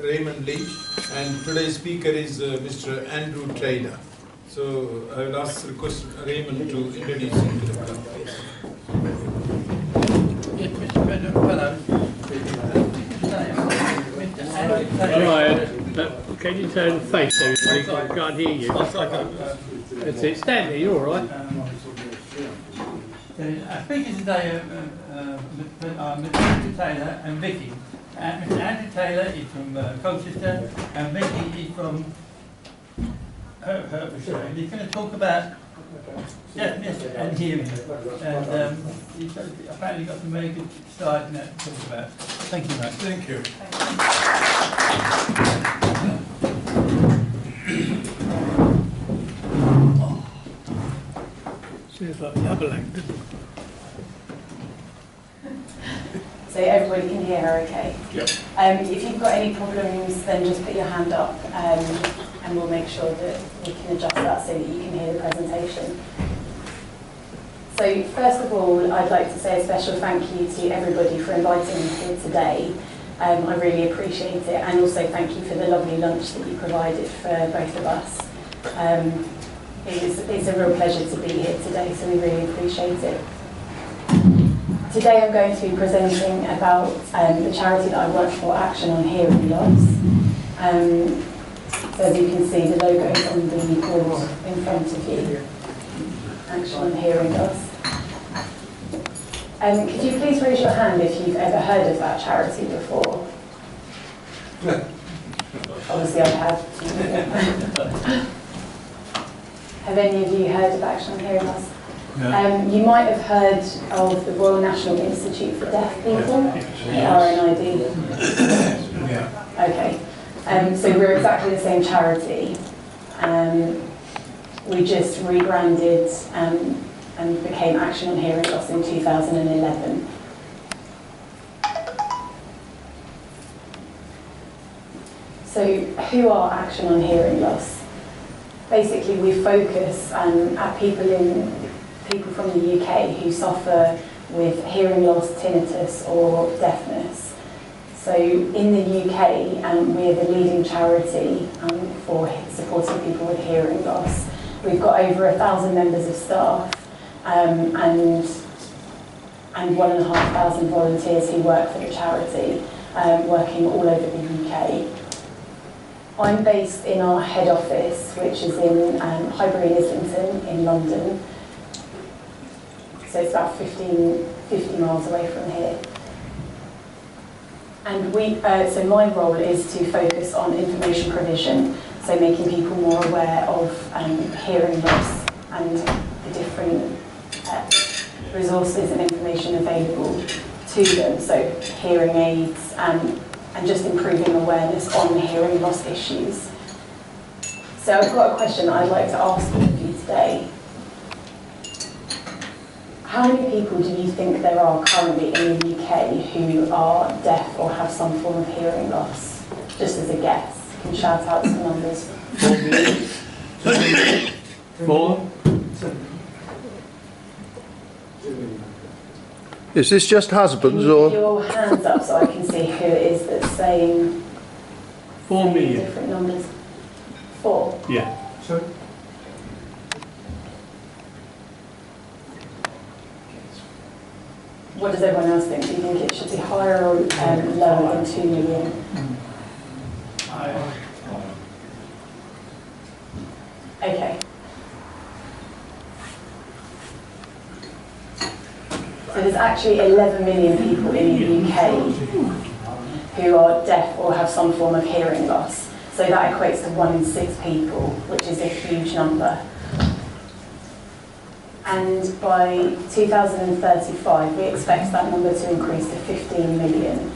Raymond Lee, and today's speaker is Mr. Andrew Taylor. So I will request Raymond to introduce him to the club, please. Yes, Mr. President, hello. Can you turn face to everybody? I can't hear you. That's it. Stand there, you're all right. Our speakers today are Mr. Taylor and Vicky. Mr. Andrew Taylor is from Colchester and Vicky is from Hertfordshire. And he's going to talk about deafness and hearing. And he's apparently got some very good slides in that to talk about. Thank you, mate. Thank you. Sounds like the other leg, doesn't it? So everybody can hear her okay? Yep. If you've got any problems, then just put your hand up and we'll make sure that we can adjust that so that you can hear the presentation. So first of all, I'd like to say a special thank you to everybody for inviting me here today. I really appreciate it, and also thank you for the lovely lunch that you provided for both of us. It's a real pleasure to be here today, so we really appreciate it. Today I'm going to be presenting about the charity that I work for, Action on Hearing Loss. So as you can see, the logo is on the board in front of you. Action on Hearing Loss. Could you please raise your hand if you've ever heard of that charity before? Obviously I have. Have any of you heard of Action on Hearing Loss? Yeah. You might have heard of the Royal National Institute for Deaf People, RNID. Yeah. Okay, so we're exactly the same charity. We just rebranded and became Action on Hearing Loss in 2011. So who are Action on Hearing Loss? Basically, we focus at people from the UK who suffer with hearing loss, tinnitus or deafness. So in the UK, we're the leading charity for supporting people with hearing loss. We've got over 1,000 members of staff and 1,500 volunteers who work for the charity, working all over the UK. I'm based in our head office, which is in Highbury and Islington in London. So it's about 50 miles away from here. And so my role is to focus on information provision, so making people more aware of hearing loss and the different resources and information available to them, so hearing aids and just improving awareness on hearing loss issues. So I've got a question that I'd like to ask all of you today. How many people do you think there are currently in the UK who are deaf or have some form of hearing loss? Just as a guess. You can shout out some numbers. 4 million. 4? Is this just husbands Can you or? put your hands up so I can see who it is that's saying 4 million. different numbers? 4? Yeah. Sorry? What does everyone else think? Do you think it should be higher or lower than 2 million? Okay. So there's actually 11 million people in the UK who are deaf or have some form of hearing loss. So that equates to 1 in 6 people, which is a huge number. And by 2035, we expect that number to increase to 15 million.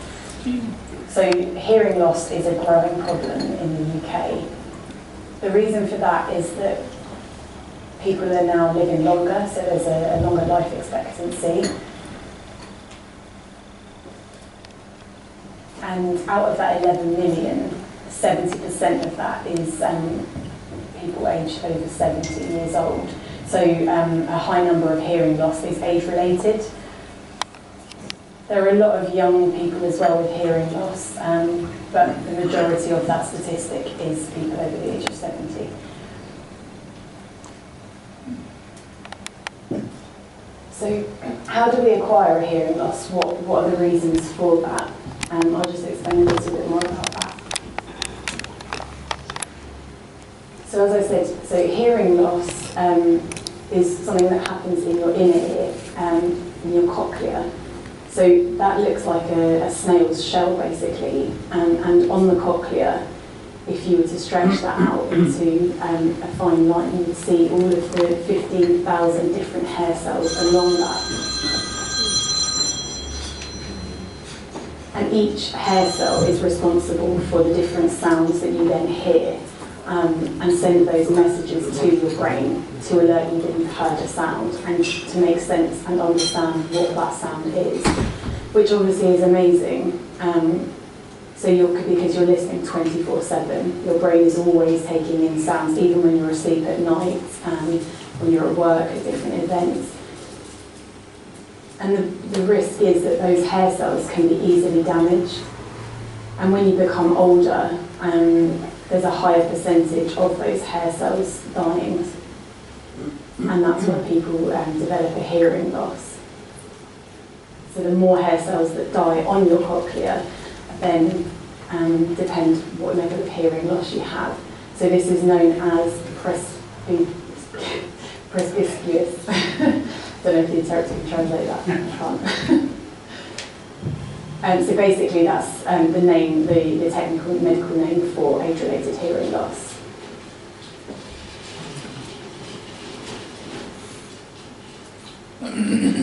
So hearing loss is a growing problem in the UK. The reason for that is that people are now living longer, so there's a longer life expectancy. And out of that 11 million, 70% of that is people aged over 70 years old. So a high number of hearing loss is age-related. There are a lot of young people as well with hearing loss, but the majority of that statistic is people over the age of 70. So how do we acquire a hearing loss? What are the reasons for that? I'll just explain a little bit more about that. So as I said, so hearing loss is something that happens in your inner ear, in your cochlea. So that looks like a snail's shell basically, and on the cochlea, if you were to stretch that out into a fine line, you would see all of the 15,000 different hair cells along that. And each hair cell is responsible for the different sounds that you then hear, and send those messages to your brain to alert you that you've heard a sound and to make sense and understand what that sound is, which obviously is amazing. So because you're listening 24/7, your brain is always taking in sounds, even when you're asleep at night, when you're at work, at different events. And the risk is that those hair cells can be easily damaged. And when you become older, there's a higher percentage of those hair cells dying. And that's when people develop a hearing loss. So the more hair cells that die on your cochlea, then depends what level of hearing loss you have. So this is known as presbycuous. Don't know if the interpreter can translate that. I can't. So basically that's the name, the technical medical name for age-related hearing loss.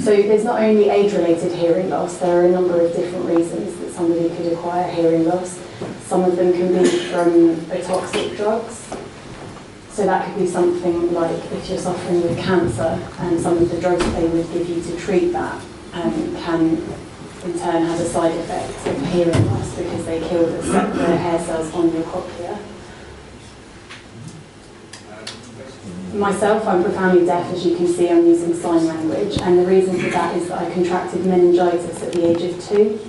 So there's not only age-related hearing loss, there are a number of different reasons that somebody could acquire hearing loss. Some of them can be from toxic drugs. So that could be something like if you're suffering with cancer, and some of the drugs that they would give you to treat that can in turn have a side effect of hearing loss because they kill the hair cells on your cochlea. Myself, I'm profoundly deaf, as you can see. I'm using sign language, and the reason for that is that I contracted meningitis at the age of 2.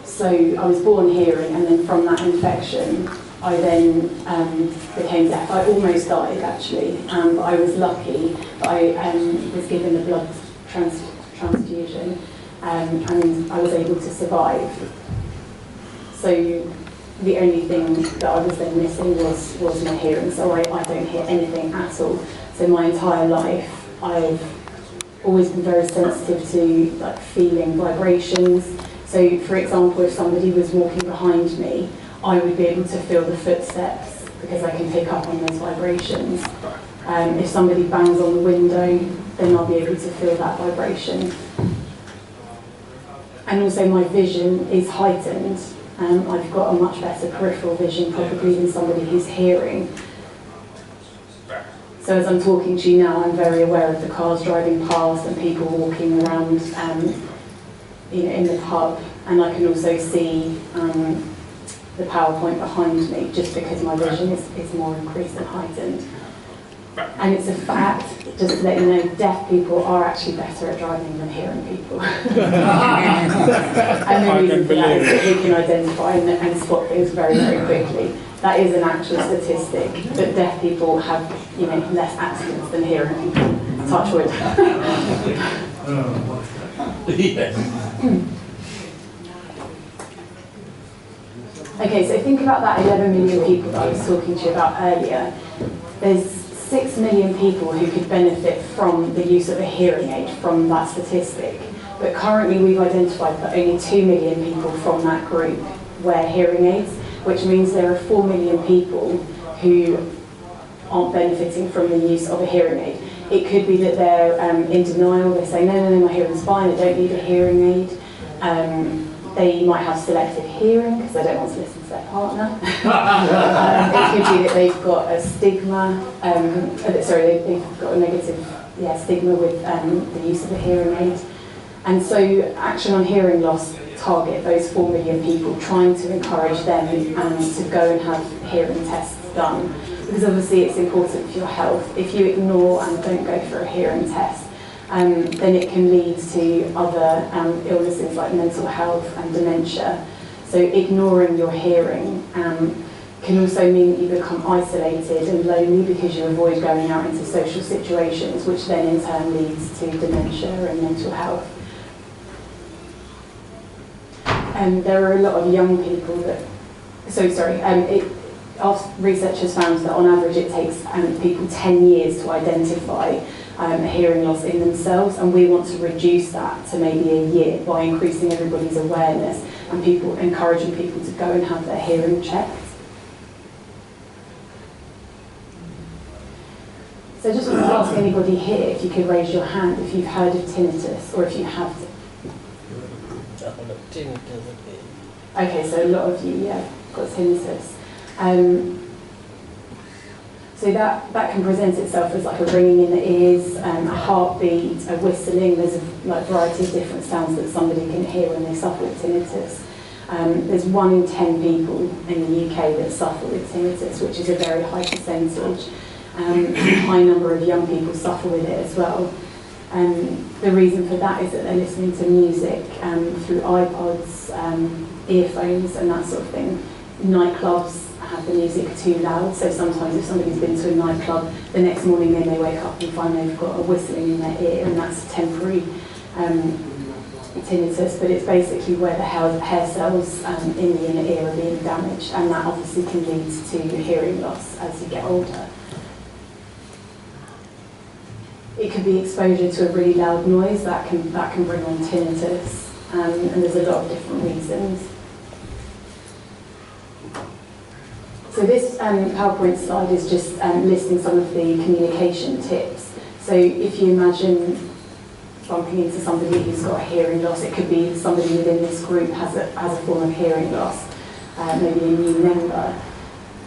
So I was born hearing, and then from that infection, I then became deaf. I almost died, actually, but I was lucky that I was given a blood transfusion, and I was able to survive. So the only thing that I was then missing was my hearing, so I don't hear anything at all. So my entire life, I've always been very sensitive to feeling vibrations. So for example, if somebody was walking behind me, I would be able to feel the footsteps because I can pick up on those vibrations. If somebody bangs on the window, then I'll be able to feel that vibration. And also my vision is heightened. I've got a much better peripheral vision probably than somebody who's hearing. So as I'm talking to you now, I'm very aware of the cars driving past and people walking around in the pub, and I can also see the PowerPoint behind me just because my vision is more increased and heightened. And it's a fact, just to let you know, deaf people are actually better at driving than hearing people. And the reason for that is that we can identify and spot things very, very quickly. That is an actual statistic, that deaf people have less accidents than hearing people. Touch wood. Okay, so think about that 11 million people that I was talking to you about earlier. There's 6 million people who could benefit from the use of a hearing aid from that statistic. But currently we've identified that only 2 million people from that group wear hearing aids, which means there are 4 million people who aren't benefiting from the use of a hearing aid. It could be that they're in denial, they say, no, my hearing's fine, I don't need a hearing aid. They might have selective hearing because they don't want to listen to their partner. It could be that they've got a stigma, they've got a negative stigma with the use of a hearing aid. And so Action on Hearing Loss target those 4 million people, trying to encourage them to go and have hearing tests done. Because obviously it's important for your health. If you ignore and don't go for a hearing test, then it can lead to other illnesses like mental health and dementia. So ignoring your hearing can also mean that you become isolated and lonely because you avoid going out into social situations, which then in turn leads to dementia and mental health. There are a lot of young people that, our research has found that on average it takes people 10 years to identify a hearing loss in themselves, and we want to reduce that to maybe a year by increasing everybody's awareness and encouraging people to go and have their hearing checked. So I just want to ask anybody here if you could raise your hand if you've heard of tinnitus, or if you have. Okay, so a lot of you, got tinnitus. So that can present itself as like a ringing in the ears, a heartbeat, a whistling. There's a variety of different sounds that somebody can hear when they suffer with tinnitus. There's 1 in 10 people in the UK that suffer with tinnitus, which is a very high percentage. A high number of young people suffer with it as well. The reason for that is that they're listening to music through iPods, earphones and that sort of thing. Nightclubs have the music too loud, so sometimes if somebody's been to a nightclub, the next morning they may wake up and find they've got a whistling in their ear, and that's temporary tinnitus, but it's basically where the hair cells in the inner ear are being damaged, and that obviously can lead to hearing loss as you get older. It could be exposure to a really loud noise that can bring on tinnitus, and there's a lot of different reasons. So this PowerPoint slide is just listing some of the communication tips. So if you imagine bumping into somebody who's got a hearing loss, it could be somebody within this group has a form of hearing loss, maybe a new member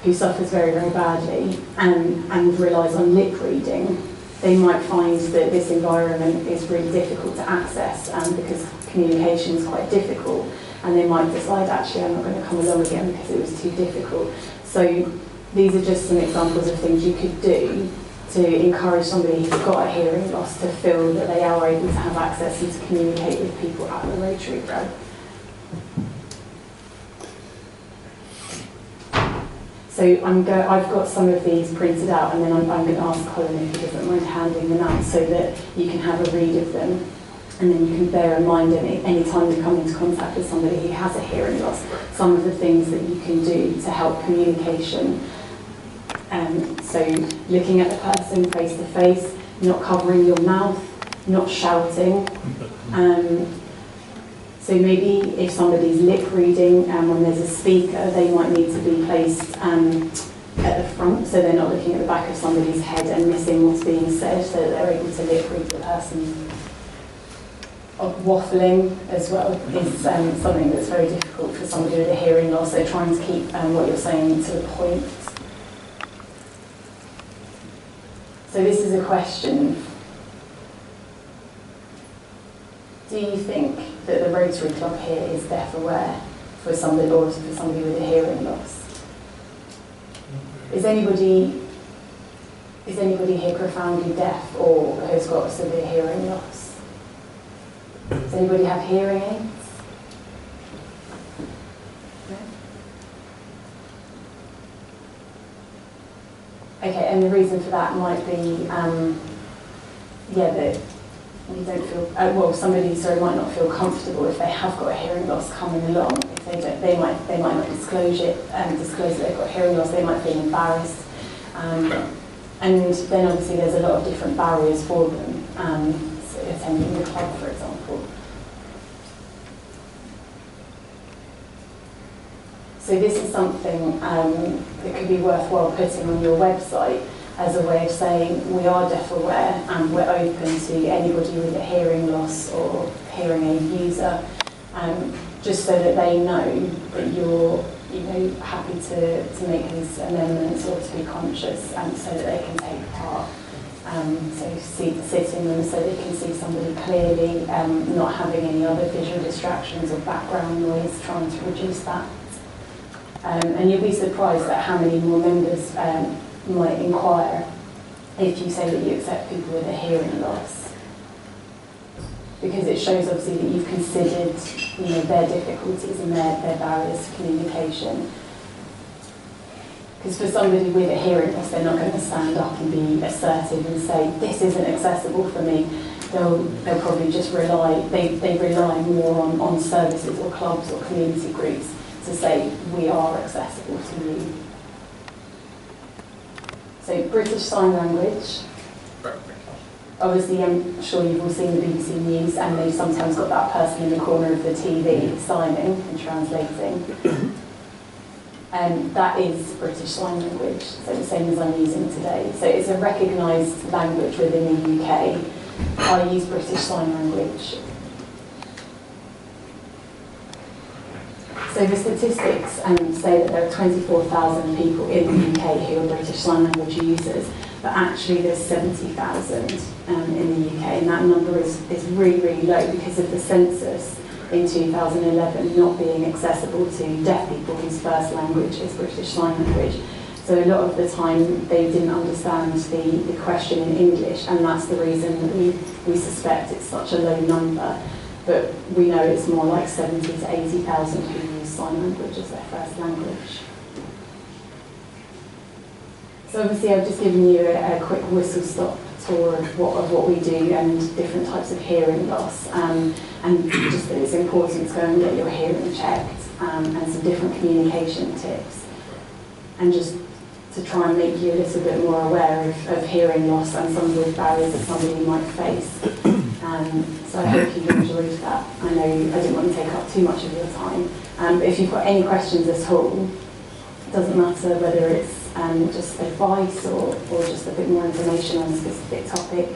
who suffers very, very badly and relies on lip reading. They might find that this environment is really difficult to access because communication is quite difficult, and they might decide, actually, I'm not going to come along again because it was too difficult. So these are just some examples of things you could do to encourage somebody who's got a hearing loss to feel that they are able to have access and to communicate with people at the Rotary Club. So I've got some of these printed out, and then I'm going to ask Colin if he doesn't mind handing them out so that you can have a read of them. And then you can bear in mind any time you come into contact with somebody who has a hearing loss, some of the things that you can do to help communication. So looking at the person face to face, not covering your mouth, not shouting. So maybe if somebody's lip reading when there's a speaker, they might need to be placed at the front, so they're not looking at the back of somebody's head and missing what's being said, so that they're able to lip read the person. Waffling as well is something that's very difficult for somebody with a hearing loss, so trying to keep what you're saying to the point. So this is a question. Do you think that the Rotary Club here is deaf aware for somebody, or for somebody with a hearing loss? Is anybody here profoundly deaf or has got a severe hearing loss? Does anybody have hearing aids? No? Okay, and the reason for that might be, that you don't feel, somebody might not feel comfortable if they have got a hearing loss coming along. If they don't, they might not disclose that they've got hearing loss. They might feel embarrassed, and then obviously there's a lot of different barriers for them. Attending the club, for example. So this is something that could be worthwhile putting on your website as a way of saying we are deaf aware and we're open to anybody with a hearing loss or hearing aid user, just so that they know that you're happy to make these amendments or to be conscious, so that they can take part. So sit in them so they can see somebody clearly, not having any other visual distractions or background noise, trying to reduce that. And you'll be surprised at how many more members might inquire if you say that you accept people with a hearing loss. because it shows obviously that you've considered, you know, their difficulties and their barriers to communication. Because for somebody with a hearing loss, they're not going to stand up and be assertive and say, this isn't accessible for me. They'll probably just rely, they rely more on services or clubs or community groups to say, we are accessible to you. So British Sign Language. Obviously, I'm sure you've all seen the BBC News, and they've sometimes got that person in the corner of the TV signing and translating. That is British Sign Language, so the same as I'm using today. So it's a recognised language within the UK. I use British Sign Language. So the statistics say that there are 24,000 people in the UK who are British Sign Language users, but actually there's 70,000 in the UK, and that number is really, really low because of the census in 2011 not being accessible to deaf people whose first language is British Sign Language. So a lot of the time they didn't understand the question in English, and that's the reason that we suspect it's such a low number. But we know it's more like 70 to 80,000 who use sign language as their first language. So obviously I've just given you a quick whistle-stop tour of what we do and different types of hearing loss, and just that it's important to go and get your hearing checked, and some different communication tips, and just to try and make you a little bit more aware of hearing loss and some of the barriers that somebody might face. So I hope you enjoyed that. I know I didn't want to take up too much of your time, but if you've got any questions at all, it doesn't matter whether it's just advice or just a bit more information on a specific topic,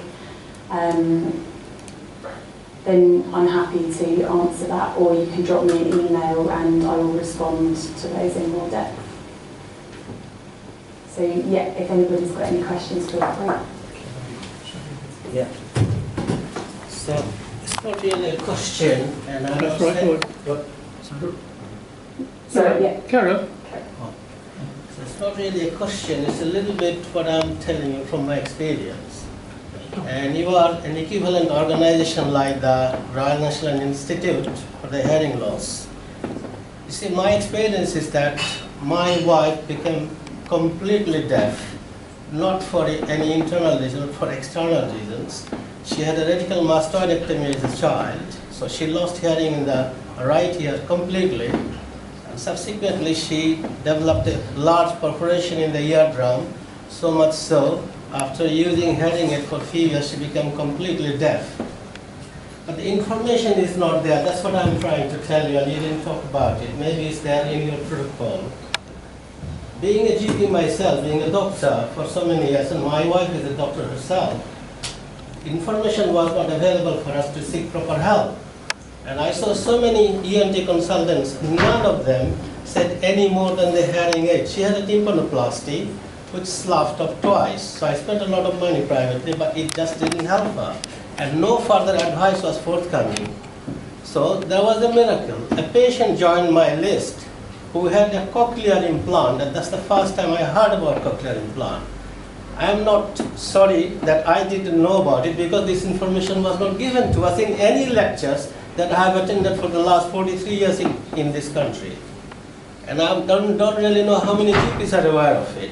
then I'm happy to answer that, or you can drop me an email and I will respond to those in more depth. So yeah, if anybody's got any questions, feel free. Yeah. So it's not really a question, and I That's was right, saying, Lord. So yeah. Carry on. so it's not really a question. It's a little bit what I'm telling you from my experience. And you are an equivalent organization like the Royal National Institute for the Hearing Loss. You see, my experience is that my wife became completely deaf, not for any internal reason, but for external reasons. She had a radical mastoidectomy as a child, so she lost hearing in the right ear completely. And subsequently, she developed a large perforation in the eardrum, so much so, after using hearing aid for a few years, she became completely deaf. But the information is not there. That's what I'm trying to tell you, and you didn't talk about it. Maybe it's there in your protocol. Being a GP myself, being a doctor for so many years, and my wife is a doctor herself, information was not available for us to seek proper help. And I saw so many ENT consultants, none of them said any more than the hearing aid. She had a tympanoplasty, which sloughed up twice. So I spent a lot of money privately, but it just didn't help her. And no further advice was forthcoming. So there was a miracle. A patient joined my list who had a cochlear implant, and that's the first time I heard about cochlear implant. I am not sorry that I didn't know about it, because this information was not given to us in any lectures that I have attended for the last 43 years in this country. And I don't really know how many GPs are aware of it.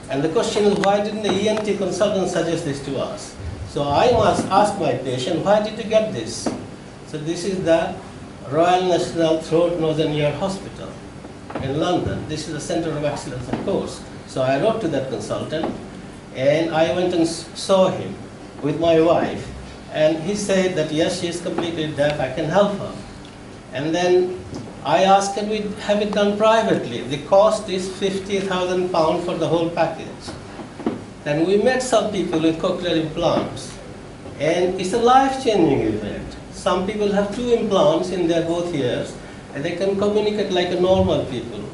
And the question is, why didn't the ENT consultant suggest this to us? So I must ask my patient, why did you get this? So this is the Royal National Throat, Nose and Ear Hospital in London. This is the center of excellence, of course. So I wrote to that consultant, and I went and saw him with my wife. And he said that yes, she is completely deaf, I can help her. And then I asked, can we have it done privately? The cost is £50,000 for the whole package. Then we met some people with cochlear implants, and it's a life-changing event. Some people have 2 implants in their both ears, and they can communicate like a normal people.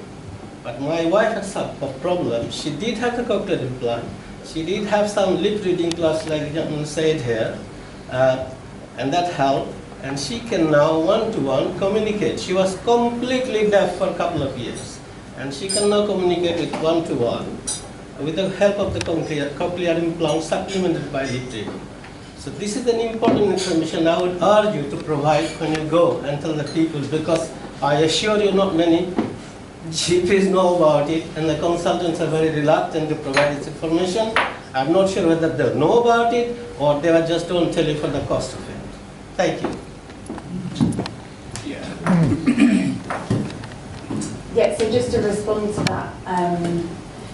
But my wife had some problem. She did have the cochlear implant. She did have some lip reading class, like the gentleman said here, and that helped. And she can now one-to-one communicate. She was completely deaf for a couple of years, and she can now communicate with one-to-one with the help of the cochlear implant supplemented by lip reading. So this is an important information I would urge you to provide when you go and tell the people, because I assure you not many GPs know about it, and the consultants are very reluctant to provide this information. I'm not sure whether they know about it or they are just don't tell you for the cost of it. Thank you. Yeah, so just to respond to that,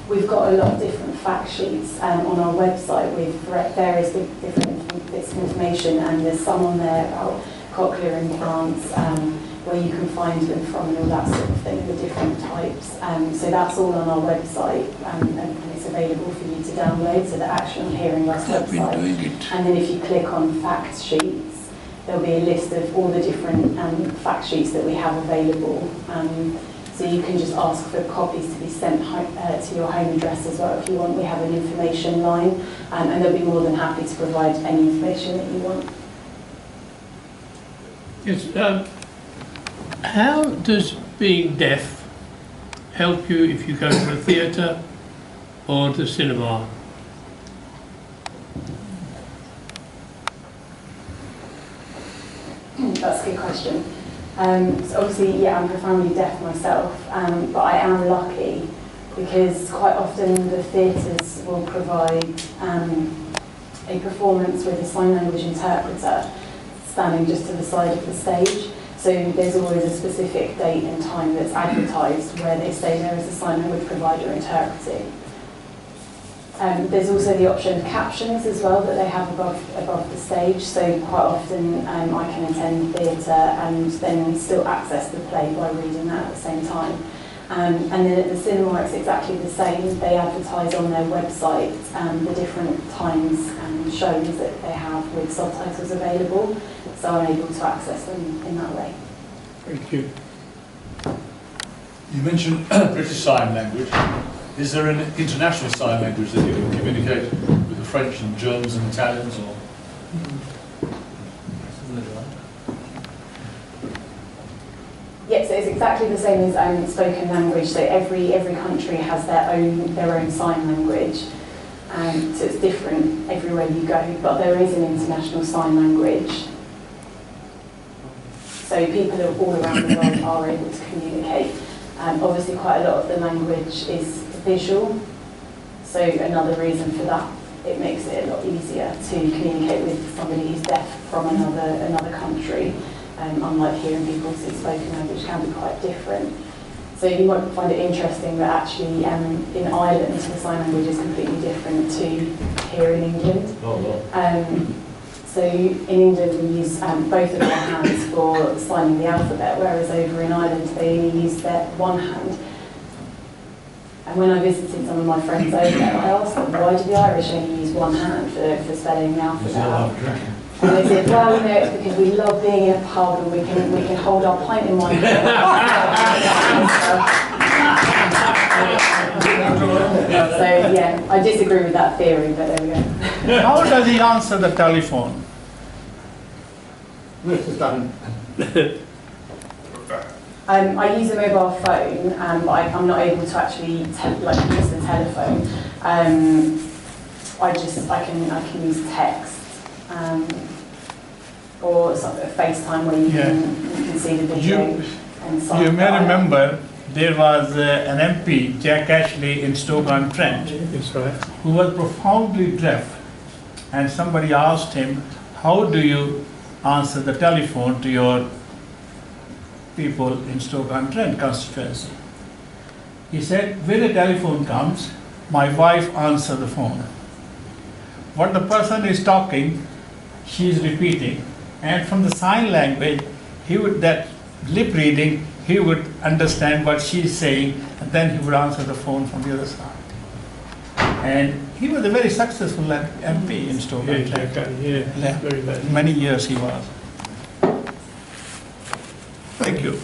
we've got a lot of different fact sheets on our website with various different bits of information, and there's some on there about cochlear implants, where you can find them from and all that sort of thing, the different types. So that's all on our website, and it's available for you to download, so the Action on Hearing Loss website. And then if you click on fact sheets, there'll be a list of all the different fact sheets that we have available. So you can just ask for copies to be sent to your home address as well if you want. We have an information line, and they'll be more than happy to provide any information that you want. Yes. How does being deaf help you if you go to the theatre or the cinema? That's a good question. So obviously, yeah, I'm profoundly deaf myself, but I am lucky because quite often the theatres will provide a performance with a sign language interpreter standing just to the side of the stage. So there's always a specific date and time that's advertised where they say there is a sign language provider interpreting. There's also the option of captions as well that they have above the stage, so quite often I can attend theatre and then still access the play by reading that at the same time. And then at the cinema it's exactly the same. They advertise on their website the different times and shows that they have with subtitles available, so I'm able to access them in that way. Thank you. You mentioned British Sign Language. Is there an international sign language that you can communicate with the French and Germans and Italians? Or? Yeah, so it's exactly the same as spoken language. So every country has their own sign language, so it's different everywhere you go. But there is an international sign language, so people all around the world are able to communicate. Obviously, quite a lot of the language is visual, so another reason for that, it makes it a lot easier to communicate with somebody who's deaf from another country, unlike hearing people, so spoken language can be quite different. So you might find it interesting that actually in Ireland the sign language is completely different to here in England. So in England we use both of their hands for signing the alphabet, whereas over in Ireland they only use their one hand. And when I visited some of my friends over there, I asked them, why do the Irish only use one hand for spelling the alphabet out? And they said, well, you know, it's because we love being in a pub and we can hold our pint in one hand. So yeah, I disagree with that theory, but there we go. How does he answer the telephone? I use a mobile phone, but I'm not able to actually use the telephone. I can use text or sort of FaceTime where you can see the video. You may remember there was an MP, Jack Ashley, in Stoke-on-Trent, That's right. who was profoundly deaf, and somebody asked him, how do you answer the telephone to your people in Stoke-on-Trent constituency? He said, when the telephone comes, my wife answers the phone. What the person is talking, she is repeating, and from the sign language, that lip reading, he would understand what she is saying, and then he would answer the phone from the other side. And he was a very successful MP in Stoke-on-Trent. Very much. Many years he was. Thank you.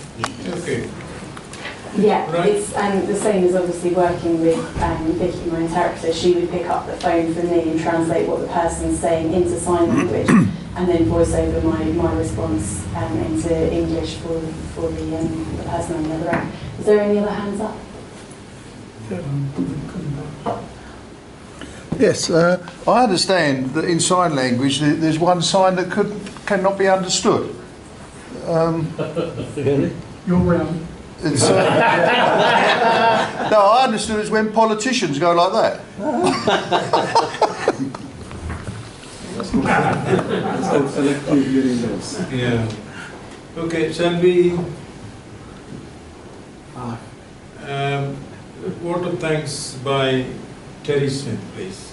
Okay. Yeah, Right. it's the same as obviously working with Vicky, my interpreter. She would pick up the phone for me and translate what the person's saying into sign language, and then voice over my response into English for the person on the other end. Is there any other hands up? Yes, I understand that in sign language there's one sign that cannot be understood. Really? You're round. It's, no, I understood it's when politicians go like that. That's called selective unions. Yeah. Okay, shall we vote of thanks by Terry Smith, please.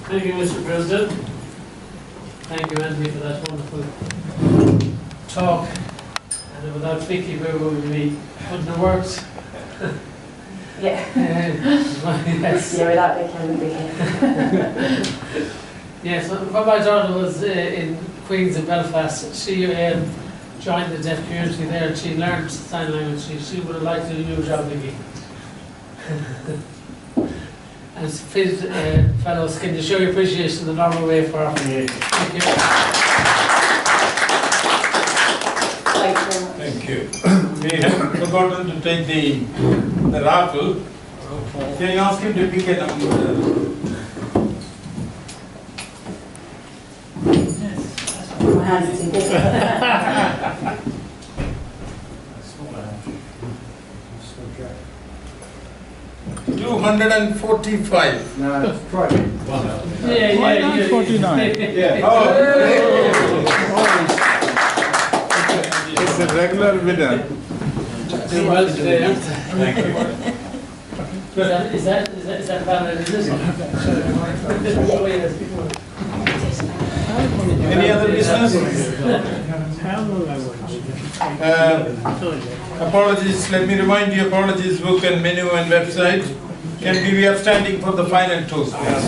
Thank you, Mr. President. Thank you, Andy, for that wonderful talk. And without Vicky, where would we be? Wouldn't have worked. Yeah. Yes. Yeah, without Vicky, I wouldn't be here. Yes, when my daughter was in Queen's in Belfast, she joined the deaf community there and she learned sign language. She would have liked to do your job, Vicky. And fellows, can you show your appreciation the normal way for our Thank you. Thank you. We have forgotten to take the raffle. Can you ask him to pick a number? My hands are too big. 245. No, try it. Yeah, 49. Yeah. Oh. It's a regular winner. Doing well today. Thank you. Is that valid? Is this? Any other business? Apologies, let me remind you, apologies book and menu and website. Can we be upstanding for the final toast, please?